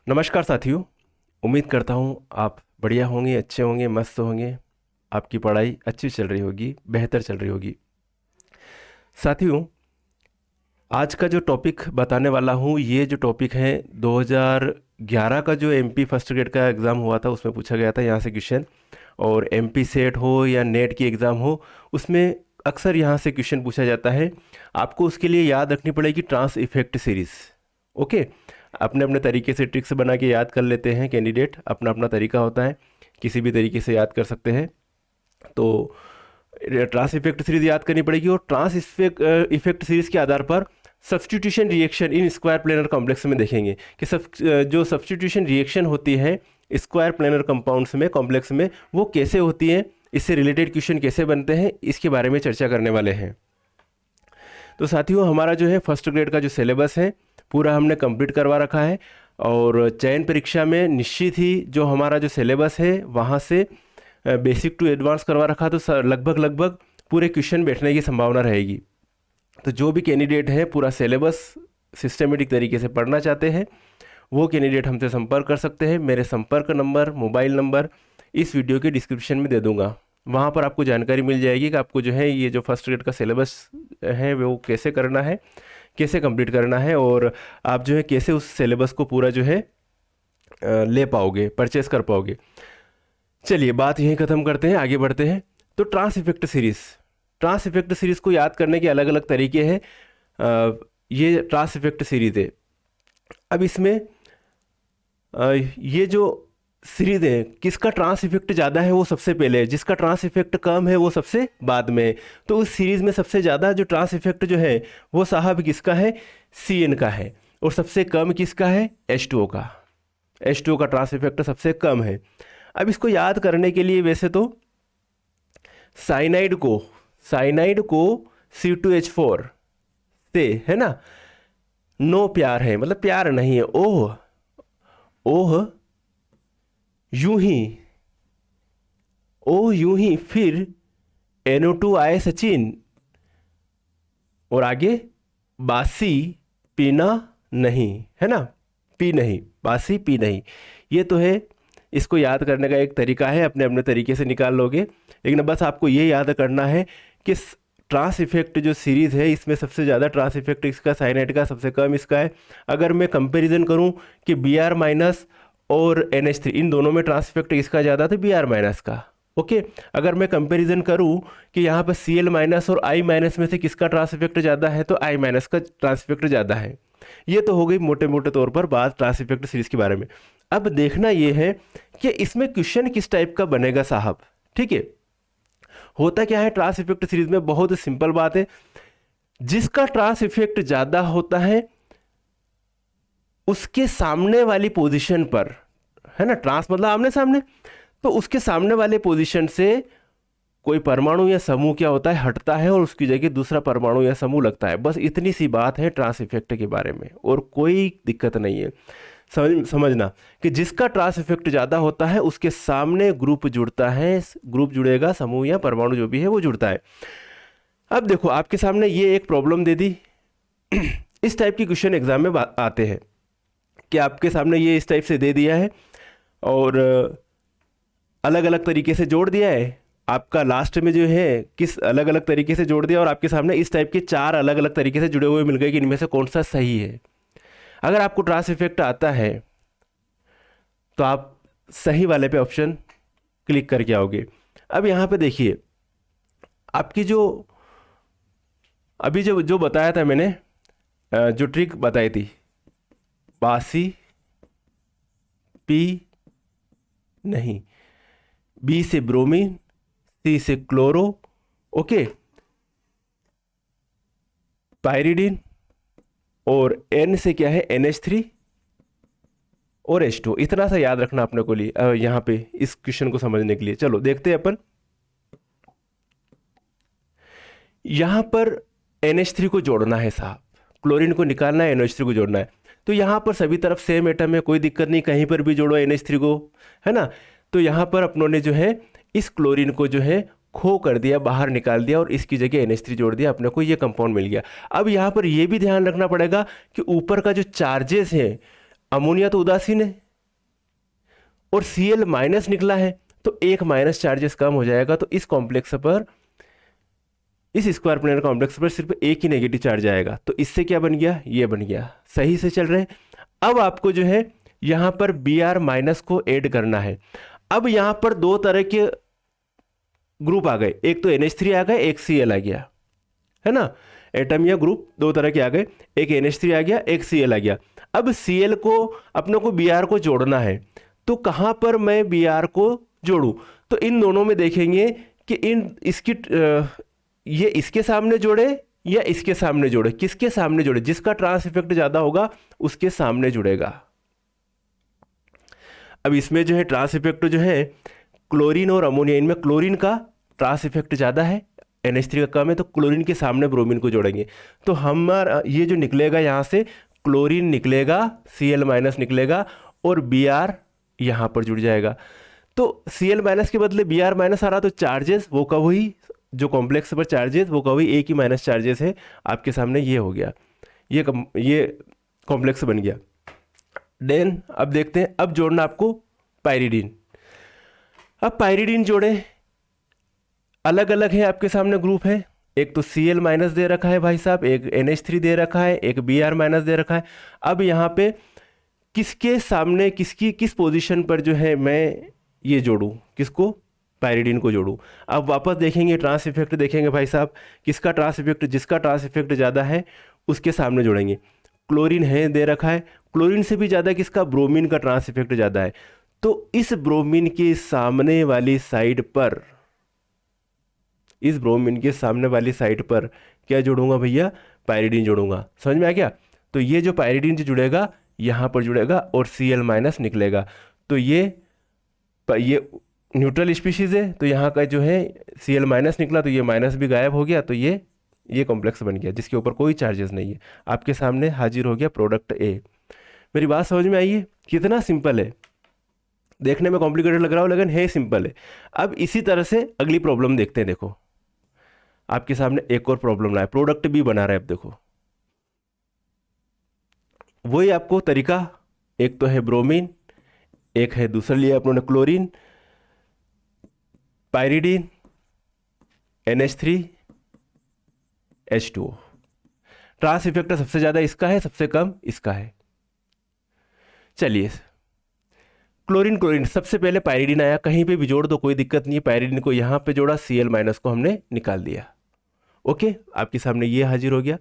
नमस्कार साथियों। उम्मीद करता हूँ आप बढ़िया होंगे, अच्छे होंगे, मस्त होंगे। आपकी पढ़ाई अच्छी चल रही होगी, बेहतर चल रही होगी। साथियों, आज का जो टॉपिक बताने वाला हूँ, ये जो टॉपिक है 2011 का जो एमपी फर्स्ट ग्रेड का एग्ज़ाम हुआ था उसमें पूछा गया था यहाँ से क्वेश्चन। और एमपी सेट हो या नेट की एग्ज़ाम हो, उसमें अक्सर यहाँ से क्वेश्चन पूछा जाता है। आपको उसके लिए याद रखनी पड़ेगी ट्रांस इफेक्ट सीरीज़। ओके, अपने अपने तरीके से ट्रिक्स बना के याद कर लेते हैं। कैंडिडेट अपना अपना तरीका होता है, किसी भी तरीके से याद कर सकते हैं। तो ट्रांस इफेक्ट सीरीज याद करनी पड़ेगी और ट्रांस इफेक्ट सीरीज के आधार पर substitution reaction in square planar complex में देखेंगे कि जो सब्स्टिट्यूशन रिएक्शन होती है स्क्वायर प्लेनर कंपाउंड्स में, कॉम्प्लेक्स में, वो कैसे होती है, इससे रिलेटेड क्वेश्चन कैसे बनते हैं, इसके बारे में चर्चा करने वाले हैं। तो साथियों, हमारा जो है फर्स्ट ग्रेड का जो सिलेबस है पूरा हमने कंप्लीट करवा रखा है। और चयन परीक्षा में निश्चित ही जो हमारा जो सिलेबस है वहाँ से बेसिक टू एडवांस करवा रखा, तो लगभग लगभग पूरे क्वेश्चन बैठने की संभावना रहेगी। तो जो भी कैंडिडेट हैं पूरा सिलेबस सिस्टमेटिक तरीके से पढ़ना चाहते हैं, वो कैंडिडेट हमसे संपर्क कर सकते हैं। मेरे संपर्क नंबर, मोबाइल नंबर इस वीडियो के डिस्क्रिप्शन में दे दूंगा। वहाँ पर आपको जानकारी मिल जाएगी कि आपको जो है ये जो फर्स्ट ग्रेड का सिलेबस है वो कैसे करना है, कैसे कंप्लीट करना है, और आप जो है कैसे उस सिलेबस को पूरा जो है ले पाओगे, परचेस कर पाओगे। चलिए बात यहीं ख़त्म करते हैं, आगे बढ़ते हैं। तो ट्रांस इफेक्ट सीरीज़ को याद करने के अलग अलग तरीके हैं। ये ट्रांस इफेक्ट सीरीज़ है। अब इसमें ये जो सीरीज है, किसका ट्रांस इफेक्ट ज़्यादा है वो सबसे पहले है, जिसका ट्रांस इफेक्ट कम है वो सबसे बाद में है। तो उस सीरीज़ में सबसे ज़्यादा जो ट्रांस इफेक्ट जो है वो साहब किसका है, CN का है। और सबसे कम किसका है, H2O का। H2O का ट्रांस इफेक्ट सबसे कम है। अब इसको याद करने के लिए वैसे तो साइनाइड को C2H4 से, है ना, नो प्यार है, मतलब प्यार नहीं है, ओह ओह यूं ही, ओह यूं ही, फिर NO2 आए सचिन, और आगे बासी पीना नहीं, है ना, पी नहीं, बासी पी नहीं। ये तो है, इसको याद करने का एक तरीका है, अपने अपने तरीके से निकाल लोगे। लेकिन बस आपको ये याद करना है कि ट्रांस इफेक्ट जो सीरीज़ है इसमें सबसे ज़्यादा ट्रांस इफेक्ट इसका साइनाइड का, सबसे कम इसका है। अगर मैं कंपैरिजन करूं कि Br माइनस और NH3 इन दोनों में ट्रांस इफेक्ट किसका ज़्यादा, तो Br माइनस का। ओके, अगर मैं कंपैरिजन करूं कि यहाँ पर Cl माइनस और I माइनस में से किसका ट्रांस इफेक्ट ज़्यादा है, तो I माइनस का ट्रांस इफेक्ट ज़्यादा है। ये तो हो गई मोटे मोटे तौर पर बात ट्रांस इफेक्ट सीरीज के बारे में। अब देखना ये है कि इसमें क्वेश्चन किस टाइप का बनेगा साहब। ठीक है, होता क्या है ट्रांस इफेक्ट सीरीज में, बहुत सिंपल बात है। जिसका ट्रांस इफेक्ट ज्यादा होता है उसके सामने वाली पोजीशन पर, है ना, ट्रांस मतलब आमने सामने, तो उसके सामने वाले पोजीशन से कोई परमाणु या समूह क्या होता है, हटता है, और उसकी जगह दूसरा परमाणु या समूह लगता है। बस इतनी सी बात है ट्रांस इफेक्ट के बारे में, और कोई दिक्कत नहीं है। समझना कि जिसका ट्रांस इफेक्ट ज़्यादा होता है उसके सामने ग्रुप जुड़ता है, ग्रुप जुड़ेगा, समूह या परमाणु जो भी है वो जुड़ता है। अब देखो आपके सामने ये एक प्रॉब्लम दे दी। इस टाइप की क्वेश्चन एग्जाम में आते हैं कि आपके सामने ये इस टाइप से दे दिया है और अलग अलग तरीके से जोड़ दिया है। आपका लास्ट में जो है किस अलग अलग तरीके से जोड़ दिया, और आपके सामने इस टाइप के 4 अलग अलग तरीके से जुड़े हुए मिल गए कि इनमें से कौन सा सही है। अगर आपको ट्रांस इफेक्ट आता है तो आप सही वाले पे ऑप्शन क्लिक करके आओगे। अब यहाँ पे देखिए आपकी जो अभी जो बताया था मैंने, जो ट्रिक बताई थी, बासी पी नहीं, बी से ब्रोमीन, सी से क्लोरो, ओके, पायरिडीन, और N से क्या है, NH3 और H2। इतना सा याद रखना अपने को लिए यहाँ पे इस क्वेश्चन को समझने के लिए। चलो देखते हैं अपन। यहाँ पर NH3 को जोड़ना है साहब, क्लोरीन को निकालना है, NH3 को जोड़ना है। तो यहाँ पर सभी तरफ सेम एटम है, कोई दिक्कत नहीं, कहीं पर भी जोड़ो NH3 को, है ना। तो यहाँ पर अपनों ने जो है इस क्लोरीन को जो है खो कर दिया, बाहर निकाल दिया, और इसकी जगह NH3 जोड़ दिया, अपने को ये कंपाउंड मिल गया। अब यहाँ पर ये भी ध्यान रखना पड़ेगा कि ऊपर का जो चार्जेस है अमोनिया तो उदासीन है और Cl माइनस निकला है, तो एक माइनस चार्जेस कम हो जाएगा, तो इस कॉम्प्लेक्स पर, इस स्क्वायर प्लेनर कॉम्प्लेक्स पर सिर्फ एक ही नेगेटिव चार्ज आएगा। तो इससे क्या बन गया, ये बन गया। सही से चल रहे हैं। अब आपको जो है यहां पर Br माइनस को ऐड करना है। अब यहां पर दो तरह के ग्रुप आ गए, एक तो NH3 आ गए, एक Cl आ गया, है ना। एटम या ग्रुप दो तरह के आ गए, एक NH3 आ गया, एक Cl आ गया। अब Cl को अपने को Br को जोड़ना है, तो कहां पर मैं Br को जोड़ूं? तो इन दोनों में देखेंगे कि ये इसके सामने जोड़े या इसके सामने जोड़े। किसके सामने जोड़े? जिसका ट्रांस इफेक्ट ज्यादा होगा उसके सामने जुड़ेगा। अब इसमें जो है ट्रांस इफेक्ट जो है क्लोरीन और अमोनिया, इनमें क्लोरीन का ट्रांस इफेक्ट ज़्यादा है, NH3 का कम है, तो क्लोरीन के सामने ब्रोमीन को जोड़ेंगे। तो हमारा ये जो निकलेगा यहाँ से क्लोरीन निकलेगा, Cl माइनस निकलेगा और Br यहाँ पर जुड़ जाएगा। तो Cl माइनस के बदले Br माइनस आ रहा, तो चार्जेस वो का वही, जो कॉम्प्लेक्स पर चार्जेस वो का वही, एक ही माइनस चार्जेस है। आपके सामने ये हो गया, ये कॉम्प्लेक्स बन गया। देन अब देखते हैं, अब जोड़ना आपको पायरिडीन। अब पायरिडीन जोड़े, अलग अलग है आपके सामने ग्रुप है, एक तो Cl माइनस दे रखा है भाई साहब, एक NH3 दे रखा है, एक Br माइनस दे रखा है। अब यहाँ पे किसके सामने किस पोजीशन पर जो है मैं ये जोड़ूं, किसको? पायरिडीन को जोड़ूं। अब वापस देखेंगे ट्रांस इफेक्ट, देखेंगे भाई साहब किसका ट्रांस इफेक्ट, जिसका ट्रांस इफेक्ट ज़्यादा है उसके सामने जोड़ेंगे। क्लोरीन है दे रखा है, क्लोरीन से भी ज़्यादा किसका? ब्रोमीन का ट्रांस इफेक्ट ज़्यादा है। तो इस ब्रोमीन के सामने वाली साइड पर, इस ब्रोमीन के सामने वाली साइड पर क्या जोड़ूंगा भैया? पायरिडीन जोड़ूंगा। समझ में आ गया? तो ये जो पायरिडीन जो जुड़ेगा यहाँ पर जुड़ेगा और Cl माइनस निकलेगा। तो ये न्यूट्रल स्पीशीज है, तो यहाँ का जो है Cl माइनस निकला, तो ये माइनस भी गायब हो गया, तो ये कॉम्प्लेक्स बन गया जिसके ऊपर कोई चार्जेस नहीं है। आपके सामने हाजिर हो गया प्रोडक्ट ए। मेरी बात समझ में आई है? कितना सिंपल है, देखने में कॉम्प्लिकेटेड लग रहा हो लेकिन है सिंपल है। अब इसी तरह से अगली प्रॉब्लम देखते हैं। देखो आपके सामने एक और प्रॉब्लम लाया, प्रोडक्ट बी बना रहा है। अब देखो वही आपको तरीका, एक तो है ब्रोमीन, एक है दूसरा लिया अपने chlorine, pyridine, NH3, H2O। Trans effect सबसे ज्यादा इसका है, सबसे कम इसका है। चलिए क्लोरीन सबसे पहले पायरिडीन आया, कहीं पे भी जोड़ दो कोई दिक्कत नहीं है। पायरिडीन को यहाँ पे जोड़ा, Cl माइनस को हमने निकाल दिया। ओके, आपके सामने ये हाजिर हो गया।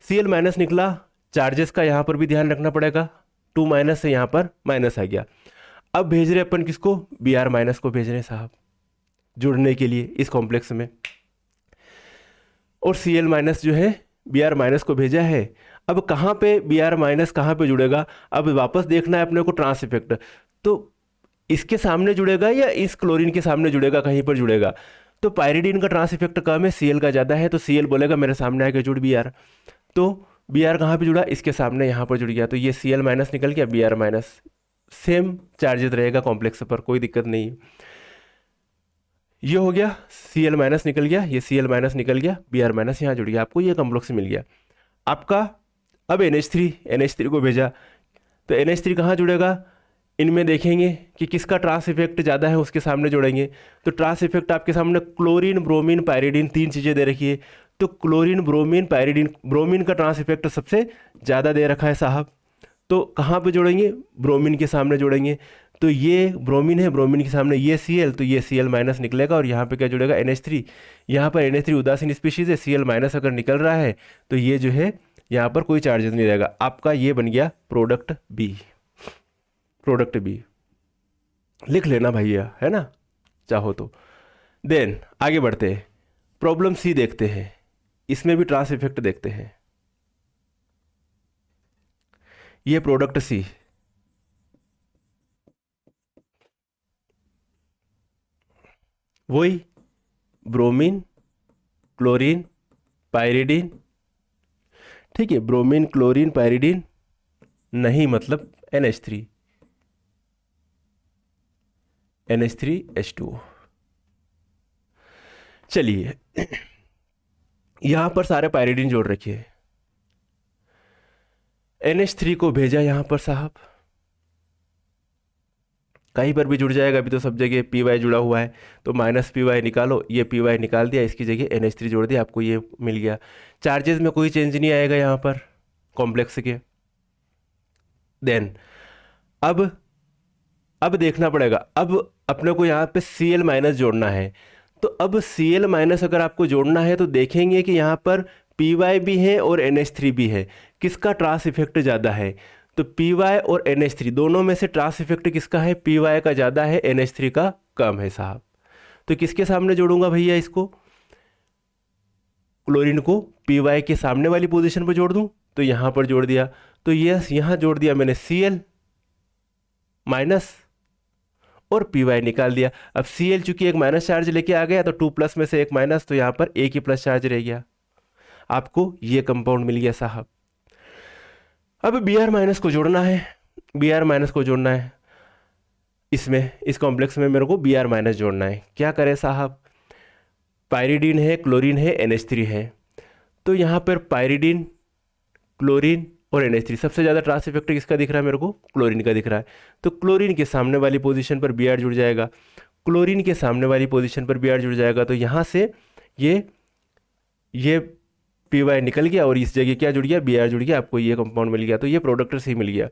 Cl माइनस निकला, चार्जेस का यहाँ पर भी ध्यान रखना पड़ेगा, 2 माइनस से यहाँ पर माइनस आ गया। अब भेज रहे अपन किसको? Br माइनस को भेज रहे हैं साहब जुड़ने के लिए इस कॉम्प्लेक्स में, और Cl माइनस जो है Br माइनस को भेजा है। अब कहाँ पे Br माइनस कहाँ पे जुड़ेगा? अब वापस देखना है अपने को ट्रांस इफेक्ट, तो इसके सामने जुड़ेगा या इस क्लोरीन के सामने जुड़ेगा, कहीं पर जुड़ेगा। तो पायरिडीन का ट्रांस इफेक्ट कम है, Cl का ज़्यादा है, तो Cl बोलेगा मेरे सामने आके जुड़ Br। तो Br कहाँ पे जुड़ा? इसके सामने यहाँ पर जुड़ गया, तो ये Cl माइनस निकल गया, Br माइनस सेम चार्जेस रहेगा कॉम्प्लेक्स पर, कोई दिक्कत नहीं है। ये हो गया, Cl माइनस निकल गया, ये Cl माइनस निकल गया, Br माइनस यहाँ जुड़ गया, आपको ये कॉम्प्लेक्स मिल गया आपका। अब NH3 को भेजा, तो NH3 कहाँ जुड़ेगा? इनमें देखेंगे कि किसका ट्रांस इफेक्ट ज़्यादा है, उसके सामने जोड़ेंगे। तो ट्रांस इफेक्ट आपके सामने क्लोरीन, ब्रोमीन, पायरिडीन, तीन चीज़ें दे रखी है। तो क्लोरीन, ब्रोमीन, पायरिडीन, ब्रोमीन का ट्रांस इफेक्ट सबसे ज़्यादा दे रखा है साहब, तो कहाँ पे जोड़ेंगे? ब्रोमीन के सामने जोड़ेंगे। तो ये ब्रोमीन है, ब्रोमीन के सामने ये Cl, तो ये Cl माइनस निकलेगा, और यहाँ पे क्या जुड़ेगा? NH3। यहाँ पर NH3 उदासीन स्पीशीज है, Cl माइनस अगर निकल रहा है तो ये जो है यहाँ पर कोई चार्जेस नहीं रहेगा। आपका ये बन गया प्रोडक्ट बी। प्रोडक्ट बी लिख लेना भैया, है ना, चाहो तो। देन आगे बढ़ते हैं, प्रॉब्लम सी देखते हैं, इसमें भी ट्रांस इफेक्ट देखते हैं। ये प्रोडक्ट सी, वही ब्रोमीन, क्लोरीन, पायरिडीन, ठीक है, ब्रोमीन, क्लोरीन, पायरिडीन नहीं, मतलब NH3, H2O। चलिए यहां पर सारे पायरिडीन जोड़ रखिए, NH3 को भेजा यहां पर साहब, कहीं पर भी जुड़ जाएगा, अभी तो सब जगह पी वाई जुड़ा हुआ है, तो माइनस पी वाई निकालो, ये पी वाई निकाल दिया, इसकी जगह NH3 जोड़ दिया, आपको ये मिल गया। चार्जेस में कोई चेंज नहीं आएगा यहाँ पर कॉम्प्लेक्स के। देन अब देखना पड़ेगा, अब अपने को यहाँ पे Cl माइनस जोड़ना है। तो अब Cl माइनस अगर आपको जोड़ना है तो देखेंगे कि यहाँ पर पी वाई भी है और NH3 भी है, किसका ट्रांस इफेक्ट ज़्यादा है। तो पी वाई और NH3 दोनों में से ट्रांस इफेक्ट किसका है, पी वाई का ज़्यादा है, NH3 का कम है साहब। तो किसके सामने जोड़ूंगा भैया इसको, क्लोरीन को पी वाई के सामने वाली पोजीशन पर जोड़ दूं, तो यहाँ पर जोड़ दिया। तो यस, यहाँ जोड़ दिया मैंने Cl माइनस और पी वाई निकाल दिया। अब Cl चूंकि एक माइनस चार्ज लेके आ गया, तो 2 प्लस में से एक माइनस, तो यहाँ पर एक ही प्लस चार्ज रह गया, आपको ये कंपाउंड मिल गया साहब। अब Br माइनस को जोड़ना है, Br माइनस को जोड़ना है, इसमें इस कॉम्प्लेक्स में मेरे को Br माइनस जोड़ना है। क्या करें साहब, पायरिडीन है, क्लोरीन है, NH3 है, तो यहाँ पर पायरिडीन, क्लोरीन और NH3 सबसे ज़्यादा ट्रांस इफेक्ट किसका दिख रहा है मेरे को, क्लोरीन का दिख रहा है। तो क्लोरीन के सामने वाली पोजीशन पर Br जुड़ जाएगा, क्लोरीन के सामने वाली पोजीशन पर Br जुड़ जाएगा, तो यहाँ से ये पी वाई निकल गया और इस जगह क्या जुड़ गया, Br जुड़ गया, आपको ये कंपाउंड मिल गया। तो ये प्रोडक्ट से ही मिल गया।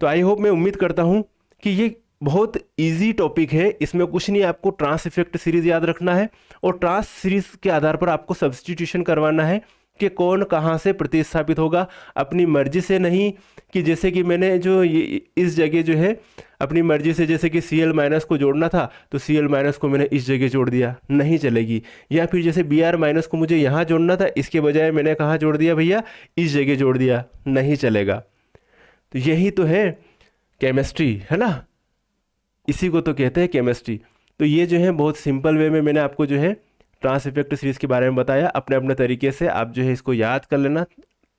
तो आई होप, मैं उम्मीद करता हूँ कि ये बहुत इजी टॉपिक है, इसमें कुछ नहीं, आपको ट्रांस इफेक्ट सीरीज याद रखना है और ट्रांस सीरीज के आधार पर आपको सब्स्टिट्यूशन करवाना है कि कौन कहाँ से प्रतिस्थापित होगा, अपनी मर्जी से नहीं कि जैसे कि मैंने जो इस जगह जो है अपनी मर्जी से, जैसे कि Cl माइनस को जोड़ना था तो Cl माइनस को मैंने इस जगह जोड़ दिया, नहीं चलेगी। या फिर जैसे Br माइनस को मुझे यहाँ जोड़ना था, इसके बजाय मैंने कहाँ जोड़ दिया भैया, इस जगह जोड़ दिया, नहीं चलेगा। तो यही तो है केमिस्ट्री, है ना, इसी को तो कहते हैं केमिस्ट्री। तो ये जो है बहुत सिंपल वे में मैंने आपको जो है ट्रांस इफेक्ट सीरीज के बारे में बताया। अपने अपने तरीके से आप जो है इसको याद कर लेना,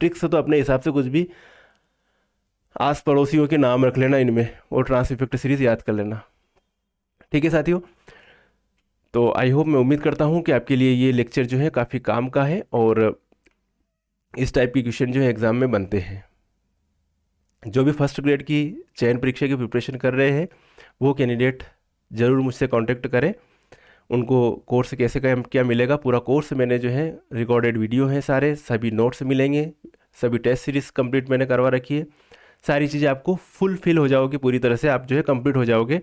ट्रिक्स तो अपने हिसाब से कुछ भी आस पड़ोसियों के नाम रख लेना इनमें और ट्रांस इफेक्ट सीरीज याद कर लेना। ठीक है साथियों, तो आई होप, मैं उम्मीद करता हूँ कि आपके लिए ये लेक्चर जो है काफ़ी काम का है और इस टाइप की क्वेश्चन जो है एग्ज़ाम में बनते हैं। जो भी फर्स्ट ग्रेड की चयन परीक्षा की प्रिपरेशन कर रहे हैं वो कैंडिडेट ज़रूर मुझसे कांटेक्ट करें। उनको कोर्स कैसे क्या मिलेगा, पूरा कोर्स मैंने जो है रिकॉर्डेड वीडियो है, सारे सभी नोट्स मिलेंगे, सभी टेस्ट सीरीज कंप्लीट मैंने करवा रखी है, सारी चीज़ें आपको फुलफिल हो जाओगी, पूरी तरह से आप जो है कंप्लीट हो जाओगे।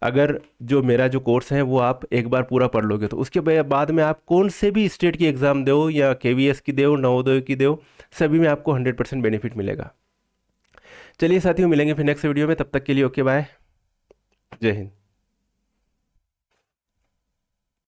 अगर जो मेरा जो कोर्स है वो आप एक बार पूरा पढ़ लोगे तो उसके बाद में आप कौन से भी स्टेट की एग्ज़ाम दो या KVS की दो, नवोदय की दो, सभी में आपको 100% बेनिफिट मिलेगा। चलिए साथियों, मिलेंगे फिर नेक्स्ट वीडियो में, तब तक के लिए ओके बाय, जय हिंद।